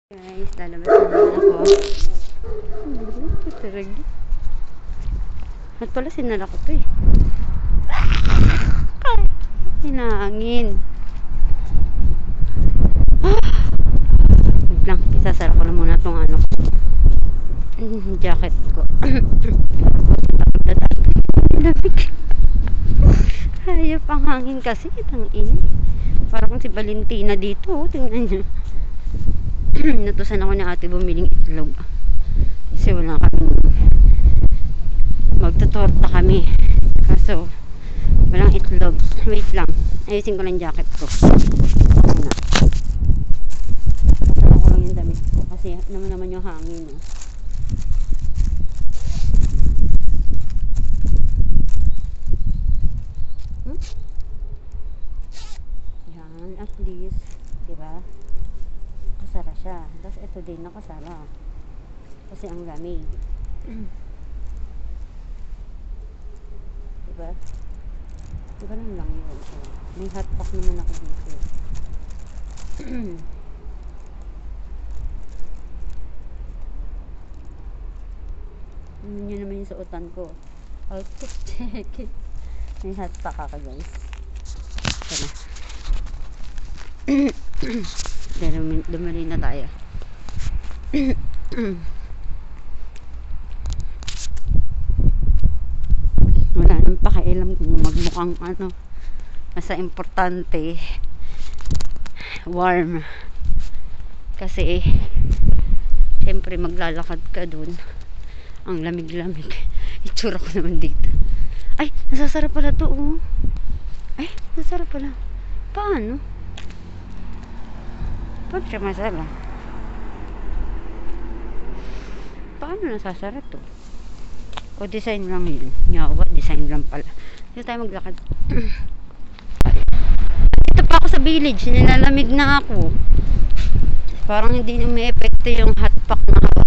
Guys, lalabas na naman ako. Tarag. At pala sinala ko to eh. Hinangin. Wait lang, isasara ko na muna tong ano ko. Jacket ko. Lamig. Hayop ang hangin kasi. Itang ini. Parang si Valentina dito. Tingnan nyo. Natusan ako ni ate bumiling itlog kasi wala kami, magtutorta kami kaso walang itlog. Wait lang, ayusin ko lang jacket ko. Tatalo ko lang yung damit ko kasi naman yung hangin yan, at least diba nakasara siya. Tapos ito din nakasara kasi ang lamig. Diba? Diba lang yun. May hotpack naman ako dito. Yun naman yung suotan ko. Outfit check. May hotpack ako guys. Sana. Dumali na tayo. Wala nang pakialam kung magmukhang ano, nasa importante warm kasi syempre maglalakad ka dun, ang lamig-lamig. Itsura ko naman dito. Ay, nasasara pala to ay, nasasara pala. Paano siya masara? Paano nasasara to? O design lang yun? Nyawa, design lang pala. Dito tayo maglakad. Ito pa ako sa village, nilalamig na ako. Parang hindi na may epekto yung hotpack na ako.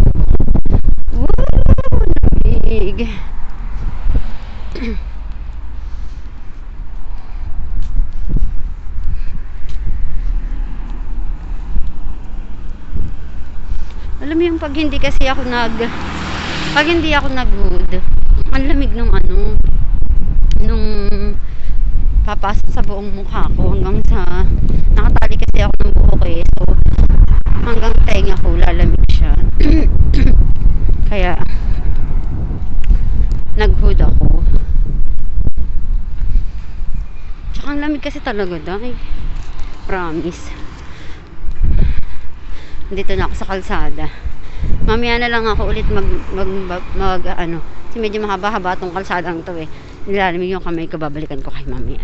Woo! Lamig. Alam mo yung pag hindi ako nag-hood, ang lamig nung papasok sa buong mukha ko hanggang sa nakatali kasi ako ng buhok so hanggang tenga ko lalamig siya. Kaya nag-hood ako. Tsaka ang lamig kasi talaga dahil promise. Dito na ako sa kalsada. Mamaya na lang ako ulit mag kasi medyo mahaba-haba tong kalsadang to nilalamig yung kamay ko, babalikan ko kay mamaya.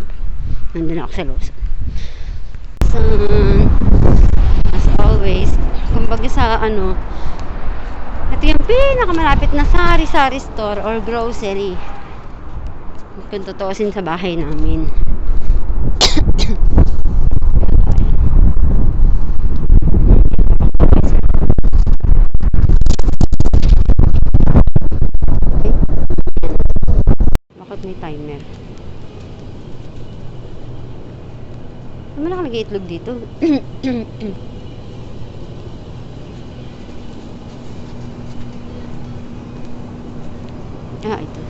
Nandun ako sa Lawson. So, as always, kumbaga sa ito yung pinakamalapit na sari-sari store or grocery kung tutuusin sa bahay namin. May timer. Naman nakalagay itlog dito. Ito.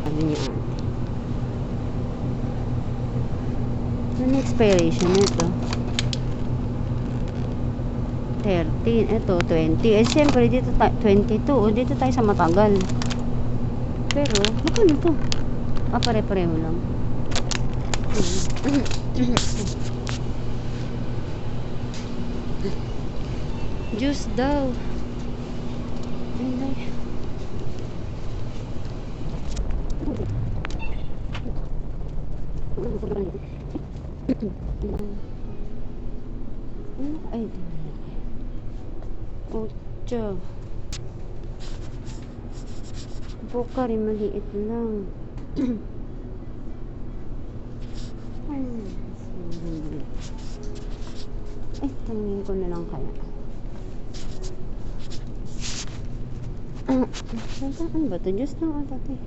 Ano niya? Ano expiration nito? 13. Ito, 20. Siyempre, dito 22. Dito tayo sa matagal. Pero, magkano to? Pare-pareho lang. Juice daw. Ay, ocho. Bukari, maliit lang. Ay, tanungin ko na lang kaya. Ano ba ito? Diyos lang ata ito.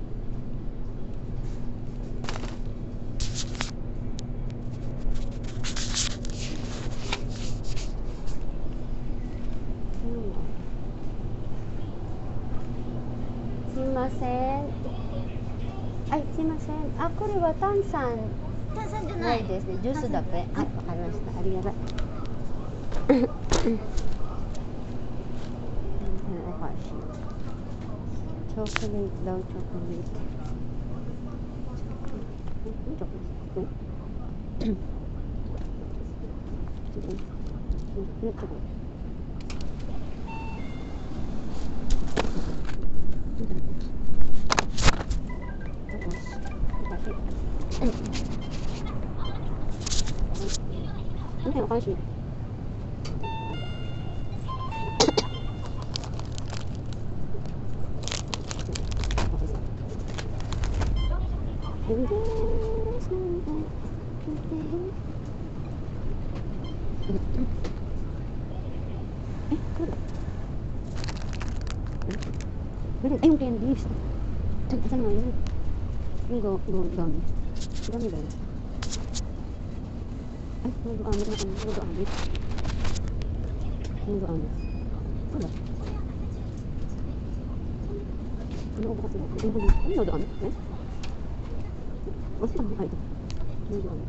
ません。はい、すいません。あ、これは炭酸炭酸じゃなないいですね。ジュースだけ。はい、わかりました。ありがとう。おかしい。チョコレート、ダウチョコレート。おかしい。Ay, yung candies. Saan nga yun? Yung gummy. Gummy ba yun? Ay, nag-amit na kami. Nag-amit. Nag-amit. Wala. Ano ba kasi? Ano nag-amit? Eh? What's yung ay ito? Nag-amit.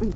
Ay.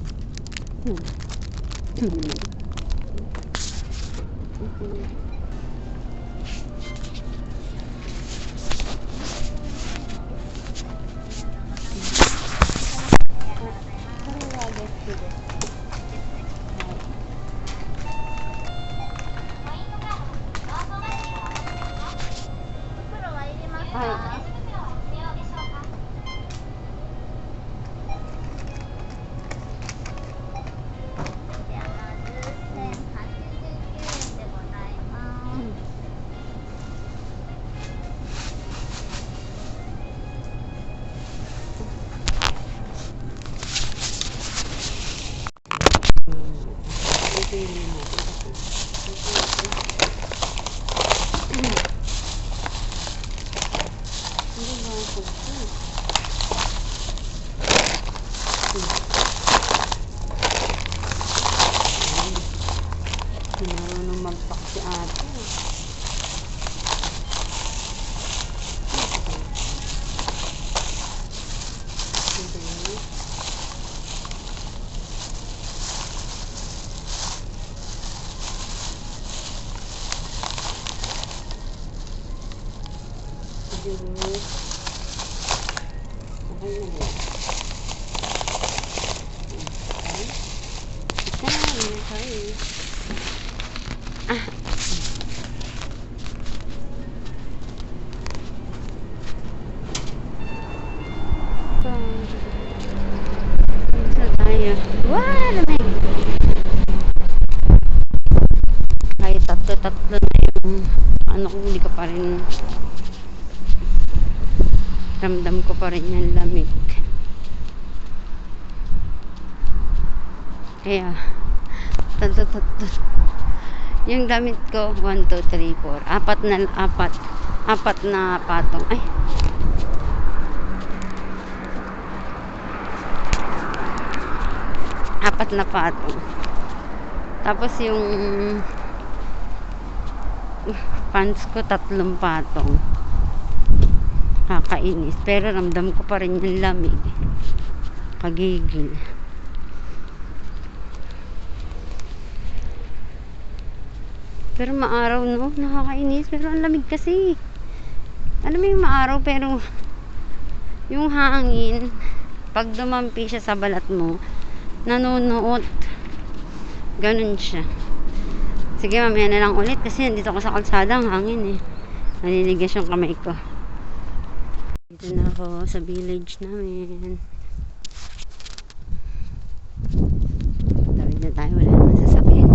Marunong magpak si ate. Juice. Okay na yan. Okay. Wow, lamig. Kahit tatlo na yung ano ko, hindi ko pa rin ramdam ko pa rin yung lamig. Kaya tatlo yung damit ko 1, 2, 3, 4 apat na patong. Ay, apat na patong. Tapos yung pants ko 3 patong. Kakainis, pero ramdam ko pa rin yung lamig. Kagigil. Pero maaraw, no? Nakakainis, pero ang lamig kasi. Alam mo yung maaraw, pero yung hangin, pag dumampi siya sa balat mo, nanunuot. Ganun siya. Sige, mamaya na lang ulit kasi nandito ako sa kalsada, ang hangin eh. Naninigas yung kamay ko. Dito na ako sa village namin. Tawid na tayo, wala naman sasakyan.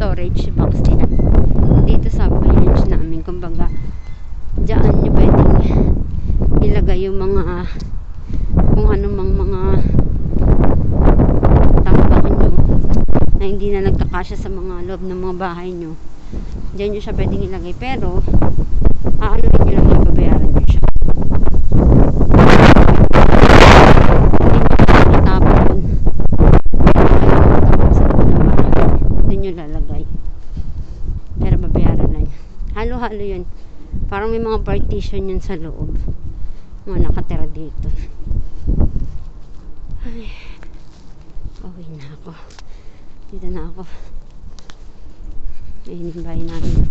Storage kasya sa mga loob ng mga bahay nyo, diyan nyo siya pwedeng ilagay. Pero ano nyo lang siya, babayaran nyo siya. Tapon sa loob ng bahay, doon nyo lalagay. Pero babayaran lang yan. Halo-halo yun. Parang may mga partition yun sa loob. Mga nakatira dito. Ay, uwi na ako. Dito na ako. Ayun yung bahay namin.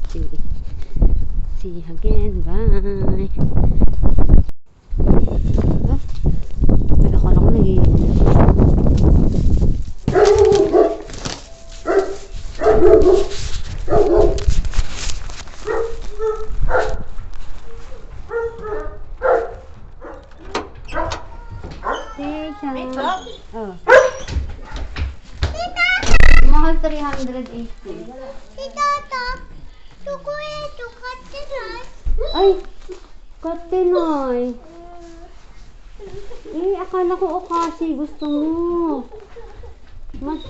Sige. See you again. Bye. Ah, ay, akala ko oh. Mahal 380. Si Tata, ito katinas. Ay, katinoy. Akala ko okashi gusto mo.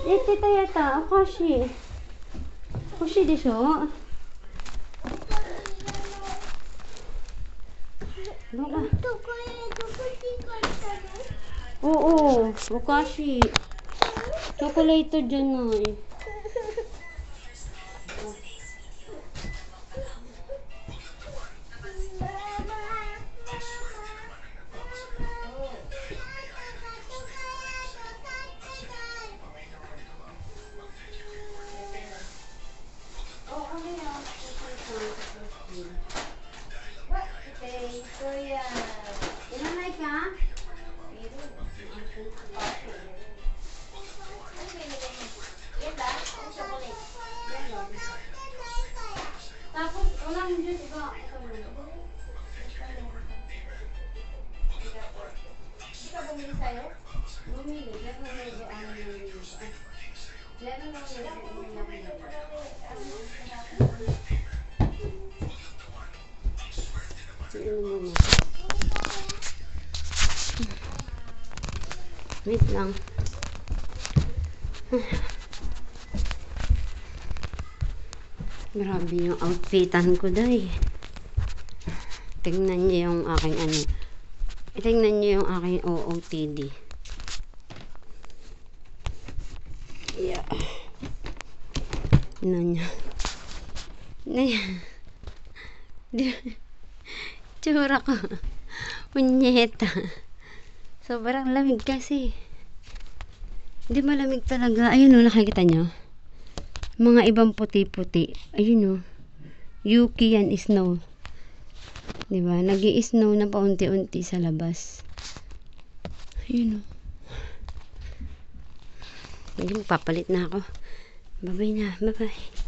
Tita yata, okashi. Okashi desho? Loka. Oo, okashi. Chocolate dyan na eh. Inanay ka? Tapos, walang juice ba? Hindi ka bumili sa'yo? Bumili. Meron na medyo ano yung meron na medyo wait lang. Grabe yung outfitan ko dahil. Tingnan niyo yung aking ano. Tingnan niyo yung aking OOTD. Yeah. Tingnan niyo. Tsura ko. Punyeta. Sobrang lamig kasi. Hindi malamig talaga. Ayun o, nakikita nyo? Mga ibang puti-puti. Ayun o. Yuki yan, snow. Diba? Nag-i-snow na paunti-unti sa labas. Ayun o. Hindi, magpapalit na ako. Bye-bye na. Bye-bye.